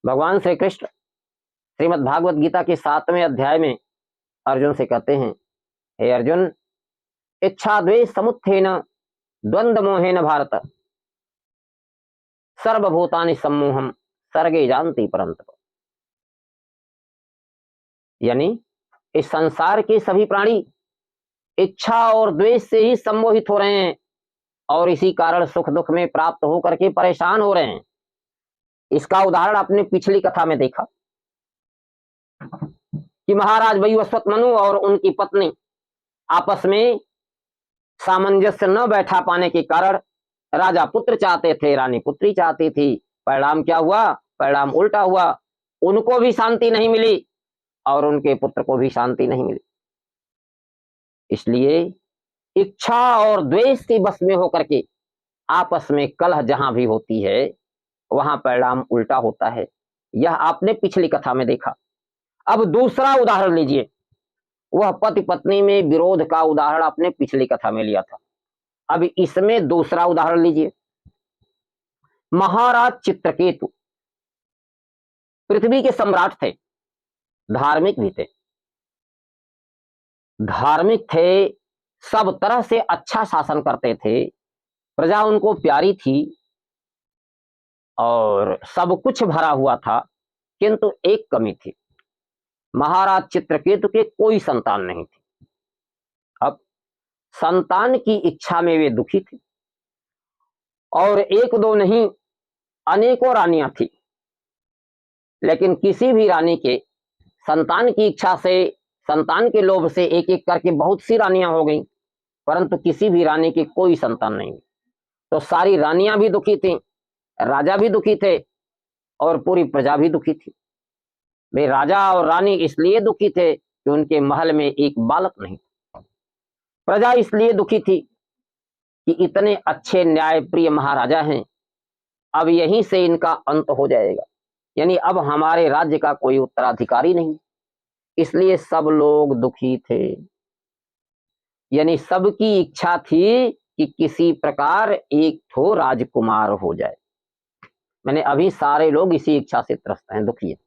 भगवान श्री कृष्ण श्रीमद् भागवत गीता के 7वें अध्याय में अर्जुन से कहते हैं, हे अर्जुन, इच्छा द्वेष समुत्थेन द्वंद्व मोहेन भारत सर्वभूतानि सम्मोहम सर्गे जानति परंतप। यानी इस संसार के सभी प्राणी इच्छा और द्वेष से ही सम्मोहित हो रहे हैं और इसी कारण सुख दुख में प्राप्त होकर के परेशान हो रहे हैं। इसका उदाहरण आपने पिछली कथा में देखा कि महाराज वैवस्वत मनु और उनकी पत्नी आपस में सामंजस्य न बैठा पाने के कारण राजा पुत्र चाहते थे, रानी पुत्री चाहती थी। परिणाम क्या हुआ? परिणाम उल्टा हुआ। उनको भी शांति नहीं मिली और उनके पुत्र को भी शांति नहीं मिली। इसलिए इच्छा और द्वेष के बस में होकर के आपस में कलह जहां भी होती है वहां परिणाम उल्टा होता है। यह आपने पिछली कथा में देखा। अब दूसरा उदाहरण लीजिए। वह पति पत्नी में विरोध का उदाहरण आपने पिछली कथा में लिया था। अब इसमें दूसरा उदाहरण लीजिए। महाराज चित्रकेतु पृथ्वी के सम्राट थे, धार्मिक भी थे। धार्मिक थे, सब तरह से अच्छा शासन करते थे, प्रजा उनको प्यारी थी और सब कुछ भरा हुआ था। किंतु एक कमी थी, महाराज चित्रकेतु के कोई संतान नहीं थी। अब संतान की इच्छा में वे दुखी थे और एक दो नहीं अनेकों रानियां थी, लेकिन किसी भी रानी के संतान की इच्छा से, संतान के लोभ से एक एक करके बहुत सी रानियां हो गईं, परंतु किसी भी रानी की कोई संतान नहीं। तो सारी रानियां भी दुखी थीं, राजा भी दुखी थे और पूरी प्रजा भी दुखी थी। वे राजा और रानी इसलिए दुखी थे कि उनके महल में एक बालक नहीं था। प्रजा इसलिए दुखी थी कि इतने अच्छे न्यायप्रिय महाराजा हैं, अब यहीं से इनका अंत हो जाएगा, यानी अब हमारे राज्य का कोई उत्तराधिकारी नहीं। इसलिए सब लोग दुखी थे। यानी सबकी इच्छा थी कि किसी प्रकार एक ठो राजकुमार हो जाए। मैंने अभी सारे लोग इसी इच्छा से त्रस्त हैं, दुखी हैं।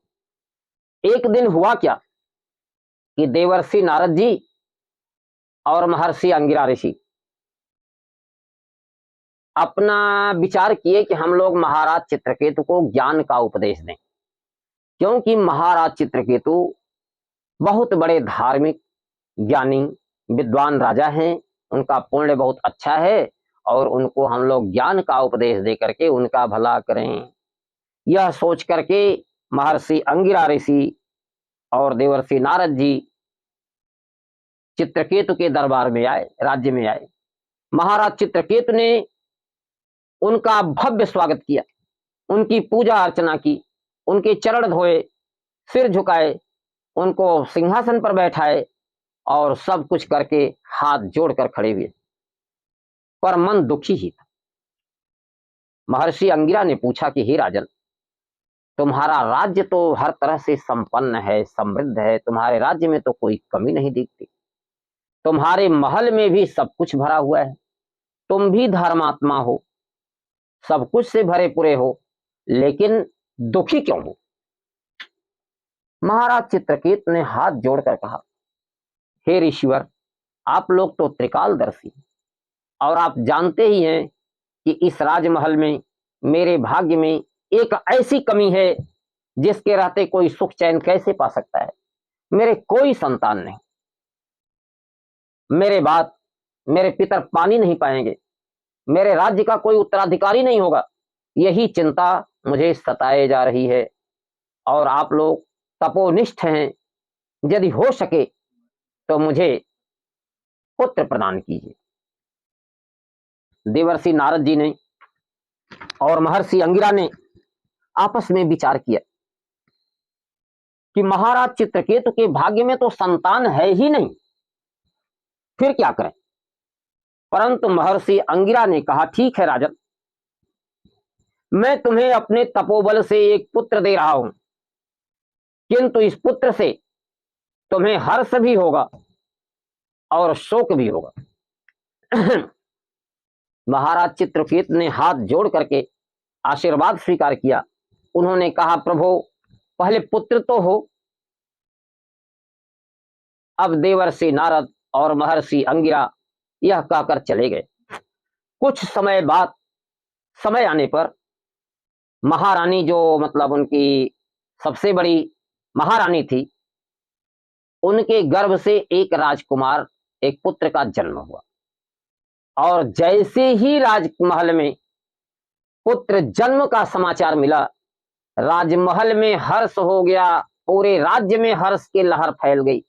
एक दिन हुआ क्या कि देवर्षि नारद जी और महर्षि अंगिरा ऋषि अपना विचार किए कि हम लोग महाराज चित्रकेतु को ज्ञान का उपदेश दें, क्योंकि महाराज चित्रकेतु बहुत बड़े धार्मिक ज्ञानी विद्वान राजा हैं, उनका पुण्य बहुत अच्छा है और उनको हम लोग ज्ञान का उपदेश दे करके उनका भला करें। यह सोच करके महर्षि अंगिरा ऋषि और देवर्षि नारद जी चित्रकेतु के दरबार में आए, राज्य में आए। महाराज चित्रकेतु ने उनका भव्य स्वागत किया, उनकी पूजा अर्चना की, उनके चरण धोए, सिर झुकाए, उनको सिंहासन पर बैठाए और सब कुछ करके हाथ जोड़कर खड़े हुए, पर मन दुखी ही था। महर्षि अंगिरा ने पूछा कि हे राजन, तुम्हारा राज्य तो हर तरह से संपन्न है, समृद्ध है, तुम्हारे राज्य में तो कोई कमी नहीं दिखती, तुम्हारे महल में भी सब कुछ भरा हुआ है, तुम भी धर्मात्मा हो, सब कुछ से भरे पूरे हो, लेकिन दुखी क्यों हो? महाराज चित्रकेत ने हाथ जोड़कर कहा, हे ऋषिवर, आप लोग तो त्रिकालदर्शी और आप जानते ही हैं कि इस राजमहल में मेरे भाग्य में एक ऐसी कमी है जिसके रहते कोई सुख चैन कैसे पा सकता है। मेरे कोई संतान नहीं, मेरे बाद मेरे पितर पानी नहीं पाएंगे, मेरे राज्य का कोई उत्तराधिकारी नहीं होगा, यही चिंता मुझे सताए जा रही है। और आप लोग तपोनिष्ठ हैं, यदि हो सके तो मुझे पुत्र प्रदान कीजिए। देवर्षि नारद जी ने और महर्षि अंगिरा ने आपस में विचार किया कि महाराज चित्रकेतु के भाग्य में तो संतान है ही नहीं, फिर क्या करें? परंतु महर्षि अंगिरा ने कहा, ठीक है राजन, मैं तुम्हें अपने तपोबल से एक पुत्र दे रहा हूं, किंतु इस पुत्र से तुम्हें हर्ष भी होगा और शोक भी होगा। महाराज चित्रकेतु ने हाथ जोड़ करके आशीर्वाद स्वीकार किया। उन्होंने कहा, प्रभु पहले पुत्र तो हो। अब देवर्षि नारद और महर्षि अंगिरा यह कहकर चले गए। कुछ समय बाद, समय आने पर महारानी, जो मतलब उनकी सबसे बड़ी महारानी थी, उनके गर्भ से एक राजकुमार, एक पुत्र का जन्म हुआ। और जैसे ही राजमहल में पुत्र जन्म का समाचार मिला, राजमहल में हर्ष हो गया, पूरे राज्य में हर्ष की लहर फैल गई।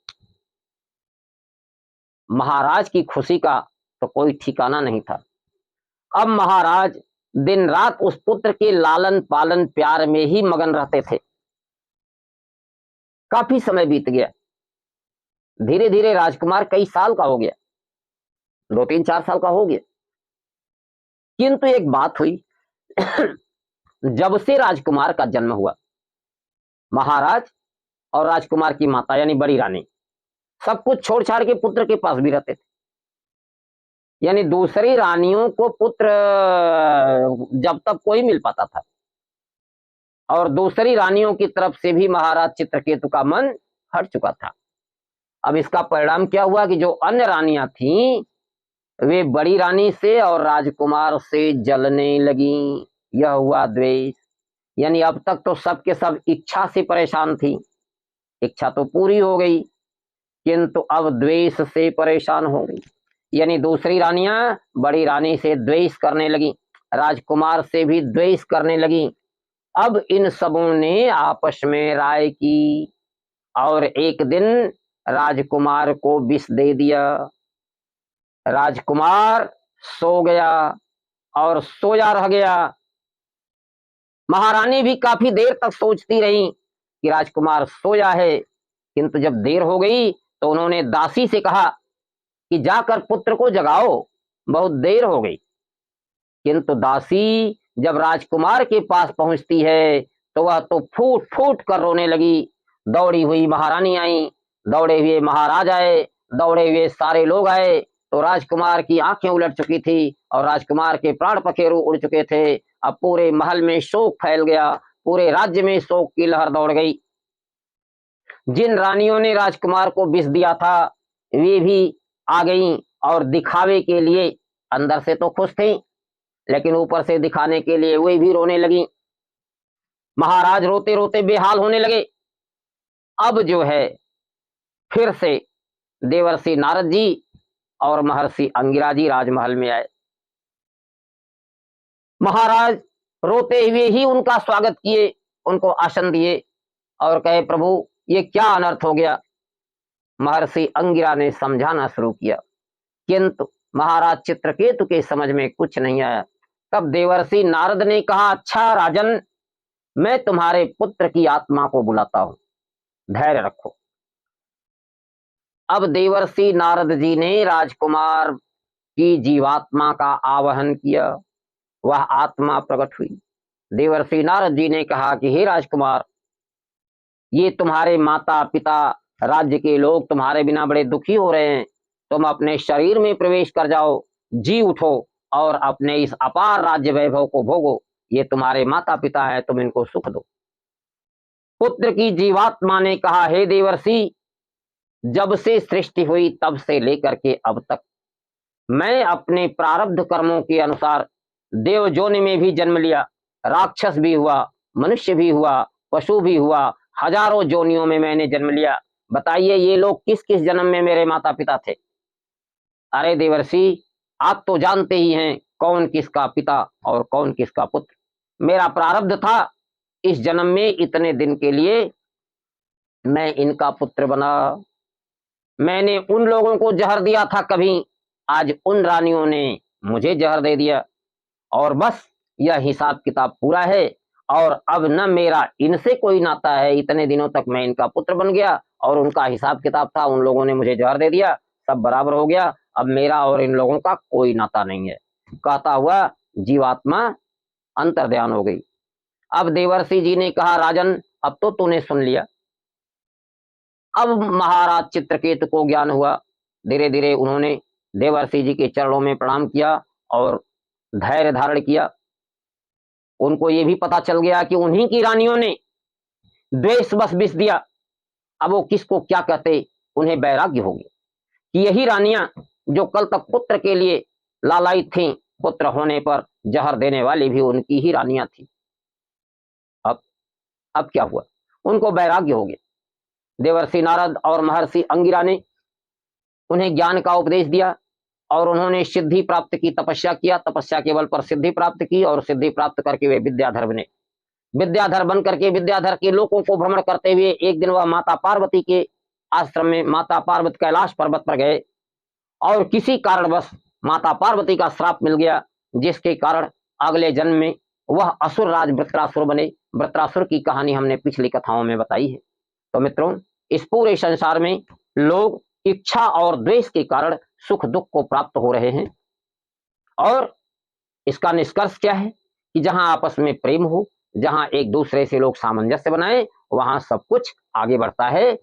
महाराज की खुशी का तो कोई ठिकाना नहीं था। अब महाराज दिन रात उस पुत्र के लालन पालन प्यार में ही मगन रहते थे। काफी समय बीत गया, धीरे धीरे राजकुमार कई साल का हो गया, 2-3-4 साल का हो गया। किंतु एक बात हुई, जब से राजकुमार का जन्म हुआ, महाराज और राजकुमार की माता यानी बड़ी रानी सब कुछ छोड़ छाड़ के पुत्र के पास भी रहते थे। यानी दूसरी रानियों को पुत्र जब तक कोई मिल पाता था, और दूसरी रानियों की तरफ से भी महाराज चित्रकेतु का मन हट चुका था। अब इसका परिणाम क्या हुआ कि जो अन्य रानियां थीं, वे बड़ी रानी से और राजकुमार से जलने लगी। यह हुआ द्वेष। यानी अब तक तो सबके सब इच्छा से परेशान थी, इच्छा तो पूरी हो गई, किंतु अब द्वेष से परेशान हो गई। यानी दूसरी रानियां बड़ी रानी से द्वेष करने लगी, राजकुमार से भी द्वेष करने लगी। अब इन सबों ने आपस में राय की और एक दिन राजकुमार को विष दे दिया। राजकुमार सो गया और सोया रह गया। महारानी भी काफी देर तक सोचती रही कि राजकुमार सोया है, किंतु जब देर हो गई तो उन्होंने दासी से कहा कि जाकर पुत्र को जगाओ, बहुत देर हो गई। किंतु दासी जब राजकुमार के पास पहुंचती है तो वह तो फूट फूट कर रोने लगी। दौड़ी हुई महारानी आई, दौड़े हुए महाराज आए, दौड़े हुए सारे लोग आए, तो राजकुमार की आंखें उलट चुकी थी और राजकुमार के प्राण पखेरु उड़ चुके थे। अब पूरे महल में शोक फैल गया, पूरे राज्य में शोक की लहर दौड़ गई। जिन रानियों ने राजकुमार को विष दिया था, वे भी आ गईं और दिखावे के लिए, अंदर से तो खुश थी लेकिन ऊपर से दिखाने के लिए वे भी रोने लगी। महाराज रोते रोते बेहाल होने लगे। अब जो है फिर से देवर्षि नारद जी और महर्षि अंगिरा जी राजमहल में आए। महाराज रोते हुए ही उनका स्वागत किए, उनको आसन दिए और कहे, प्रभु ये क्या अनर्थ हो गया। महर्षि अंगिरा ने समझाना शुरू किया, किंतु महाराज चित्रकेतु के समझ में कुछ नहीं आया। तब देवर्षि नारद ने कहा, अच्छा राजन, मैं तुम्हारे पुत्र की आत्मा को बुलाता हूं, धैर्य रखो। अब देवर्षि नारद जी ने राजकुमार की जीवात्मा का आवाहन किया, वह आत्मा प्रकट हुई। देवर्षि नारद जी ने कहा कि हे राजकुमार, ये तुम्हारे माता पिता, राज्य के लोग तुम्हारे बिना बड़े दुखी हो रहे हैं, तुम अपने शरीर में प्रवेश कर जाओ, जी उठो और अपने इस अपार राज्य वैभव को भोगो। ये तुम्हारे माता पिता है, तुम इनको सुख दो। पुत्र की जीवात्मा ने कहा, हे देवर्षि, जब से सृष्टि हुई तब से लेकर के अब तक मैं अपने प्रारब्ध कर्मों के अनुसार देव योनि में भी जन्म लिया, राक्षस भी हुआ, मनुष्य भी हुआ, पशु भी हुआ, हजारों योनियों में मैंने जन्म लिया। बताइए ये लोग किस किस जन्म में मेरे माता पिता थे। अरे देवर्षि, आप तो जानते ही हैं कौन किसका पिता और कौन किसका पुत्र। मेरा प्रारब्ध था इस जन्म में इतने दिन के लिए मैं इनका पुत्र बना। मैंने उन लोगों को जहर दिया था कभी, आज उन रानियों ने मुझे जहर दे दिया, और बस यह हिसाब किताब पूरा है। और अब न मेरा इनसे कोई नाता है, इतने दिनों तक मैं इनका पुत्र बन गया और उनका हिसाब किताब था, उन लोगों ने मुझे जहर दे दिया, सब बराबर हो गया। अब मेरा और इन लोगों का कोई नाता नहीं है, कहता हुआ जीवात्मा अंतर्ध्यान हो गई। अब देवर्षि जी ने कहा, राजन, अब तो तूने सुन लिया। अब महाराज चित्रकेतु को ज्ञान हुआ। धीरे धीरे उन्होंने देवर्षि जी के चरणों में प्रणाम किया और धैर्य धारण किया। उनको ये भी पता चल गया कि उन्हीं की रानियों ने द्वेष बस विष दिया। अब वो किसको क्या कहते, उन्हें वैराग्य हो गया कि यही रानियां जो कल तक पुत्र के लिए लालायित थीं, पुत्र होने पर जहर देने वाली भी उनकी ही रानियां थी। अब क्या हुआ, उनको वैराग्य हो गया। देवर्षि नारद और महर्षि अंगिरा ने उन्हें ज्ञान का उपदेश दिया और उन्होंने सिद्धि प्राप्त की, तपस्या किया, तपस्या के बल पर सिद्धि प्राप्त की और सिद्धि प्राप्त करके वे विद्याधर बने। विद्याधर बन करके विद्याधर के लोकों को भ्रमण करते हुए एक दिन वह माता पार्वती के आश्रम में माता पार्वती कैलाश पर्वत पर गए और किसी कारणवश माता पार्वती का श्राप मिल गया, जिसके कारण अगले जन्म में वह असुर राज वृत्रासुर बने। वृत्रासुर की कहानी हमने पिछली कथाओं में बताई है। तो मित्रों, इस पूरे संसार में लोग इच्छा और द्वेष के कारण सुख दुख को प्राप्त हो रहे हैं और इसका निष्कर्ष क्या है कि जहां आपस में प्रेम हो, जहां एक दूसरे से लोग सामंजस्य बनाए, वहां सब कुछ आगे बढ़ता है।